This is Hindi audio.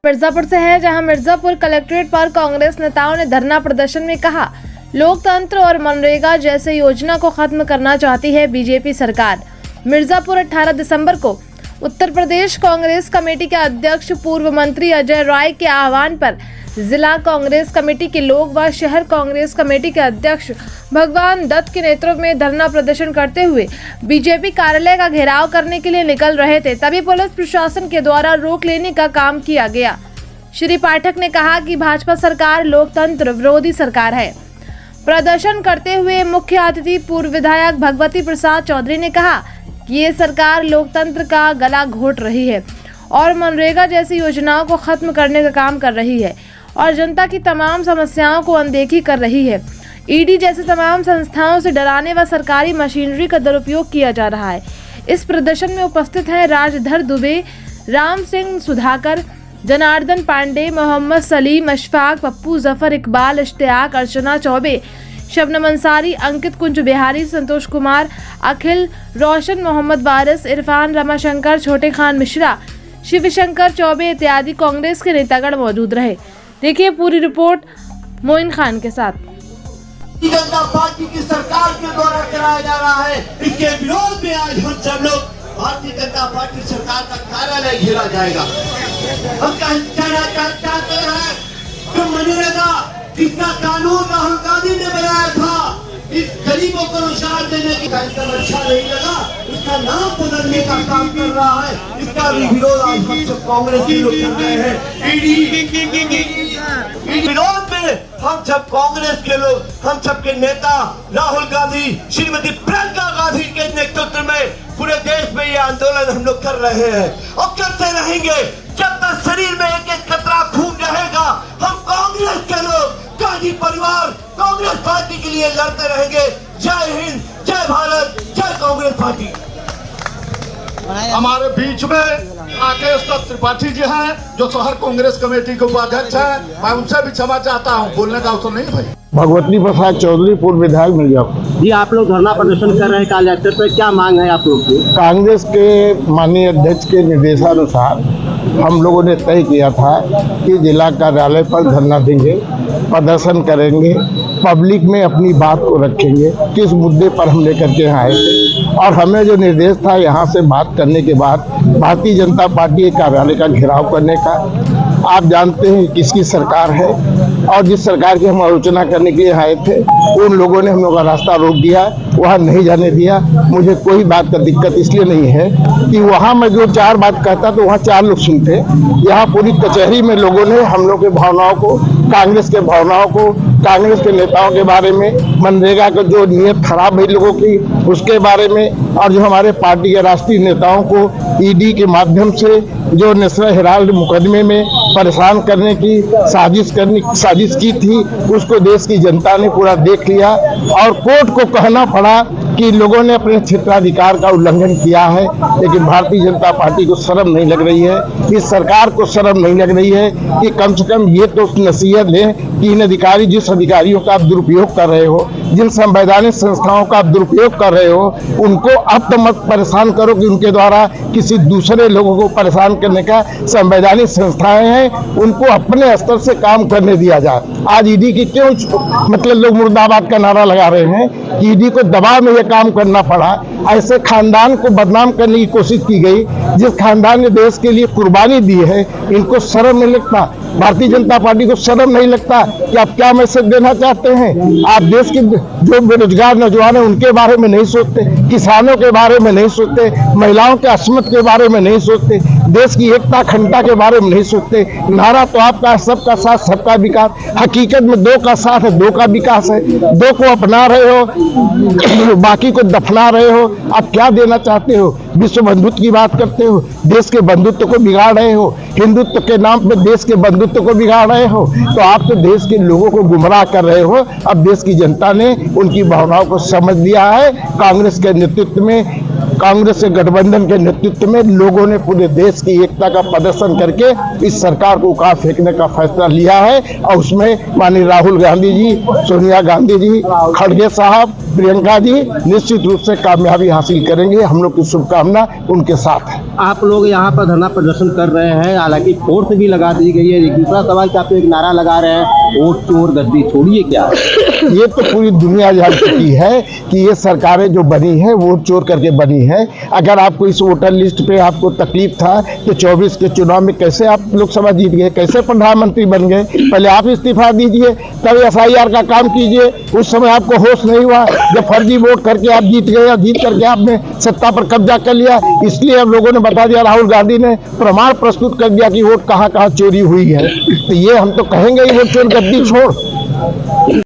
मिर्जापुर से है, जहां मिर्जापुर कलेक्ट्रेट पर कांग्रेस नेताओं ने धरना प्रदर्शन में कहा, लोकतंत्र और मनरेगा जैसे योजना को खत्म करना चाहती है बीजेपी सरकार। मिर्जापुर 18 दिसंबर को उत्तर प्रदेश कांग्रेस कमेटी के अध्यक्ष पूर्व मंत्री अजय राय के आह्वान पर जिला कांग्रेस कमेटी के लोग व शहर कांग्रेस कमेटी के अध्यक्ष भगवान दत्त के नेतृत्व में धरना प्रदर्शन करते हुए बीजेपी कार्यालय का घेराव करने के लिए निकल रहे थे। तभी पुलिस प्रशासन के द्वारा रोक लेने का काम किया गया। श्री पाठक ने कहा कि भाजपा सरकार लोकतंत्र विरोधी सरकार है। प्रदर्शन करते हुए मुख्य अतिथि पूर्व विधायक भगवती प्रसाद चौधरी ने कहा कि ये सरकार लोकतंत्र का गला घोट रही है और मनरेगा जैसी योजनाओं को खत्म करने का काम कर रही है और जनता की तमाम समस्याओं को अनदेखी कर रही है। ईडी जैसे तमाम संस्थाओं से डराने व सरकारी मशीनरी का दुरुपयोग किया जा रहा है। इस प्रदर्शन में उपस्थित हैं राजधर दुबे, राम सिंह सुधाकर, जनार्दन पांडे, मोहम्मद सलीम, अशफाक, पप्पू, जफर, इकबाल, इश्तियाक, अर्चना चौबे, शबनम अंसारी, अंकित कुंज बिहारी, संतोष कुमार, अखिल, रोशन, मोहम्मद वारिस, इरफान, रमाशंकर, छोटे खान मिश्रा, शिवशंकर चौबे इत्यादि कांग्रेस के नेतागण मौजूद रहे। देखिए पूरी रिपोर्ट मोइन खान के साथ। जनता पार्टी की सरकार के द्वारा कराया जा रहा है, इसके विरोध में आज हम सब लोग भारतीय जनता पार्टी सरकार का कार्यालय घेरा जाएगा। हम कहना चाहते हैं कि मनरेगा जिसका कानून राहुल गांधी ने बनाया था, इस गरीबों को रोजगार देने की कार्यक्रम अच्छा नहीं लगा, इसका नाम बदलने का काम कर रहा है। इसका भी विरोध आज हम सब कांग्रेस के लोग कर रहे हैं। ईडी विरोध में हम सब कांग्रेस के लोग, हम सब के नेता राहुल गांधी, श्रीमती प्रियंका गांधी के नेतृत्व में पूरे देश में ये आंदोलन हम लोग कर रहे हैं और करते रहेंगे जब तक शरीर में एक एक कतरा खून रहेगा। हम कांग्रेस के लोग, गांधी परिवार, कांग्रेस पार्टी के लिए लड़ते रहेंगे। जय हिंद, जय भारत, जय कांग्रेस पार्टी। हमारे बीच में राकेश दत्त त्रिपाठी जी हैं, जो शहर कांग्रेस कमेटी के उपाध्यक्ष हैं। मैं उनसे भी क्षमा चाहता हूं, बोलने का अवसर नहीं भाई। भगवती प्रसाद चौधरी, पूर्व विधायक मिर्जापुर। जी, आप लोग धरना प्रदर्शन कर रहे हैं कलेक्टर पे, क्या मांग है आप लोग की? कांग्रेस के माननीय अध्यक्ष के निर्देशानुसार हम लोगों ने तय किया था कि जिला कार्यालय पर धरना देंगे, प्रदर्शन करेंगे, पब्लिक में अपनी बात को रखेंगे, किस मुद्दे पर हम लेकर के यहाँ आए थे। और हमें जो निर्देश था यहाँ से बात करने के बाद भारतीय जनता पार्टी के कार्यालय का घेराव करने का। आप जानते हैं किसकी सरकार है और जिस सरकार की हम आलोचना करने के लिए आए थे, उन लोगों ने हम लोग का रास्ता रोक दिया, वहाँ नहीं जाने दिया। मुझे कोई बात का दिक्कत इसलिए नहीं है कि वहाँ मैं जो 4 बात कहता तो वहाँ 4 लोग सुनते। यहाँ पूरी कचहरी में लोगों ने हम लोग के भावनाओं को, कांग्रेस के भावनाओं को, कांग्रेस के नेताओं के बारे में, मनरेगा का जो नीयत खराब है लोगों की उसके बारे में, और जो हमारे पार्टी के राष्ट्रीय नेताओं को ईडी के माध्यम से जो नेशनल हेराल्ड मुकदमे में परेशान करने की साजिश की थी, उसको देश की जनता ने पूरा देख लिया और कोर्ट को कहना पड़ा कि लोगों ने अपने क्षेत्राधिकार का उल्लंघन किया है। लेकिन भारतीय जनता पार्टी को शर्म नहीं लग रही है, इस सरकार को शर्म नहीं लग रही है कि कम से कम ये तो नसीहत दें कि इन अधिकारी, जिस अधिकारियों का आप दुरुपयोग कर रहे हो, जिन संवैधानिक संस्थाओं का आप दुरुपयोग कर रहे हो, उनको अब तो मत परेशान करो कि उनके द्वारा किसी दूसरे लोगों को परेशान करने का संवैधानिक संस्थाएं हैं, उनको अपने स्तर से काम करने दिया जाए। आज ईडी की क्यों मतलब लोग मुर्दाबाद का नारा लगा रहे हैं कि ईडी को दबाव में यह काम करना पड़ा। ऐसे खानदान को बदनाम करने की कोशिश की गई जिस खानदान ने देश के लिए कुर्बानी दी है। इनको शर्म नहीं लगता? भारतीय जनता पार्टी को शर्म नहीं लगता कि आप क्या मैसेज देना चाहते हैं? आप देश के जो बेरोजगार नौजवान हैं उनके बारे में नहीं सोचते, किसानों के बारे में नहीं सोचते, महिलाओं के अस्मत के बारे में नहीं सोचते, देश की एकता अखंडता के बारे में नहीं सोचते। नारा तो आपका सबका साथ सबका विकास, हकीकत में 2 का साथ है, 2 का विकास है। 2 को अपना रहे हो, बाकी को दफना रहे हो। आप क्या देना चाहते हो? विश्व बंधुत्व की बात करते हो, देश के बंधुत्व को बिगाड़ रहे हो, हिंदुत्व के नाम पे देश के बंधुत्व को बिगाड़ रहे हो। तो आप तो देश के लोगों को गुमराह कर रहे हो। अब देश की जनता ने उनकी भावनाओं को समझ लिया है। कांग्रेस के नेतृत्व में, कांग्रेस के गठबंधन के नेतृत्व में लोगों ने पूरे देश की एकता का प्रदर्शन करके इस सरकार को उखाड़ फेंकने का फैसला लिया है। और उसमें माननीय राहुल गांधी जी, सोनिया गांधी जी, खड़गे साहब, प्रियंका जी निश्चित रूप से कामयाबी हासिल करेंगे। हम लोग की शुभकामना उनके साथ है। आप लोग यहाँ पर धरना प्रदर्शन कर रहे हैं, हालांकि फोर्स भी लगा दी गई है। दूसरा सवाल कि आप एक नारा लगा रहे हैं, वोट चोर गद्दी छोड़िए, क्या ये तो पूरी दुनिया जान चुकी है कि ये सरकारें जो बनी है वोट चोर करके बनी है। अगर आपको इस वोटर लिस्ट पे आपको तकलीफ था कि 24 के चुनाव में कैसे आप लोकसभा जीत गए, कैसे प्रधानमंत्री बन गए, पहले आप इस्तीफा दीजिए, तब FIR का काम कीजिए। उस समय आपको होश नहीं हुआ जब फर्जी वोट करके आप जीत गए और जीत करके आपने सत्ता पर कब्जा कर लिया। इसलिए हम लोगों ने बता दिया, राहुल गांधी ने प्रमाण प्रस्तुत कर दिया कि वोट कहाँ कहाँ चोरी हुई है। तो ये हम तो कहेंगे ही वोट चोर गद्दी छोड़।